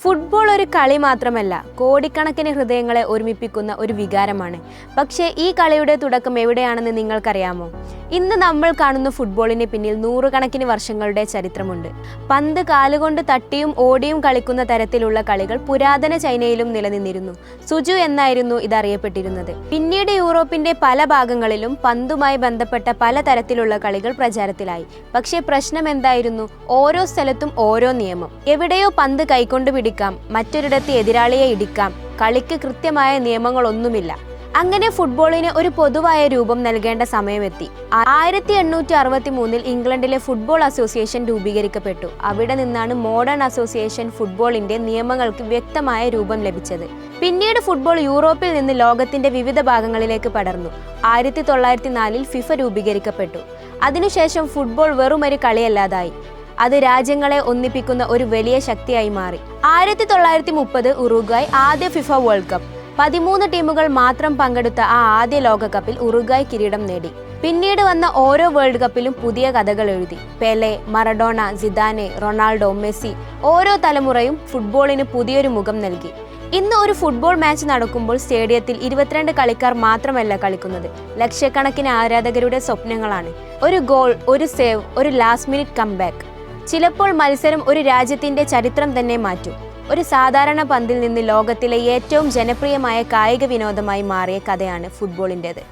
Football ഒരു കളി മാത്രമല്ല, കോടിക്കണക്കിന് ഹൃദയങ്ങളെ ഒരുമിപ്പിക്കുന്ന ഒരു വികാരമാണ്. പക്ഷേ ഈ കളിയുടെ തുടക്കം എവിടെയാണെന്ന് നിങ്ങൾക്കറിയാമോ? ഇന്ന് നമ്മൾ കാണുന്ന ഫുട്ബോളിന് പിന്നിൽ നൂറുകണക്കിന് വർഷങ്ങളുടെ ചരിത്രമുണ്ട്. പന്ത് കാലുകൊണ്ട് തട്ടിയും ഓടിയും കളിക്കുന്ന തരത്തിലുള്ള കളികൾ പുരാതന ചൈനയിലും നിലനിന്നിരുന്നു. സുജു എന്നായിരുന്നു ഇതറിയപ്പെട്ടിരുന്നത്. പിന്നീട് യൂറോപ്പിന്റെ പല ഭാഗങ്ങളിലും പന്തുമായി ബന്ധപ്പെട്ട പല തരത്തിലുള്ള കളികൾ പ്രചാരത്തിലായി. പക്ഷേ പ്രശ്നം എന്തായിരുന്നു? ഓരോ സ്ഥലത്തും ഓരോ നിയമം. എവിടെയോ പന്ത് കൈകൊണ്ട് പിടിക്കാം, മറ്റൊരിടത്ത് എതിരാളിയെ ഇടിക്കാം. കളിക്ക് കൃത്യമായ നിയമങ്ങളൊന്നുമില്ല. അങ്ങനെ ഫുട്ബോളിന് ഒരു പൊതുവായ രൂപം നൽകേണ്ട സമയമെത്തി. 1863 ഇംഗ്ലണ്ടിലെ ഫുട്ബോൾ അസോസിയേഷൻ രൂപീകരിക്കപ്പെട്ടു. അവിടെ നിന്നാണ് മോഡേൺ അസോസിയേഷൻ ഫുട്ബോളിന്റെ നിയമങ്ങൾക്ക് വ്യക്തമായ രൂപം ലഭിച്ചത്. പിന്നീട് ഫുട്ബോൾ യൂറോപ്പിൽ നിന്ന് ലോകത്തിന്റെ വിവിധ ഭാഗങ്ങളിലേക്ക് പടർന്നു. 1904 ഫിഫ രൂപീകരിക്കപ്പെട്ടു. അതിനുശേഷം ഫുട്ബോൾ വെറുമൊരു കളിയല്ലാതായി. അത് രാജ്യങ്ങളെ ഒന്നിപ്പിക്കുന്ന ഒരു വലിയ ശക്തിയായി മാറി. 1930 ഉറുഗ്വായ് ആദ്യ ഫിഫ വേൾഡ് കപ്പ്. 13 ടീമുകൾ മാത്രം പങ്കെടുത്ത ആ ആദ്യ ലോകകപ്പിൽ ഉറുഗ്വായ് കിരീടം നേടി. പിന്നീട് വന്ന ഓരോ വേൾഡ് കപ്പിലും പുതിയ കഥകൾ എഴുതി. പെലെ, മറഡോണ, സിദാനെ, റൊണാൾഡോ, മെസ്സി, ഓരോ തലമുറയും ഫുട്ബോളിന് പുതിയൊരു മുഖം നൽകി. ഇന്ന് ഒരു ഫുട്ബോൾ മാച്ച് നടക്കുമ്പോൾ സ്റ്റേഡിയത്തിൽ 22 കളിക്കാർ മാത്രമല്ല കളിക്കുന്നത്. ലക്ഷക്കണക്കിന് ആരാധകരുടെ സ്വപ്നങ്ങളാണ്. ഒരു ഗോൾ, ഒരു സേവ്, ഒരു ലാസ്റ്റ് മിനിറ്റ് കംബാക്ക്. ചിലപ്പോൾ മത്സരം ഒരു രാജ്യത്തിന്റെ ചരിത്രം തന്നെ മാറ്റും. ഒരു സാധാരണ പന്തിൽ നിന്ന് ലോകത്തിലെ ഏറ്റവും ജനപ്രിയമായ കായിക വിനോദമായി മാറിയ കഥയാണ് ഫുട്ബോളിൻ്റേത്.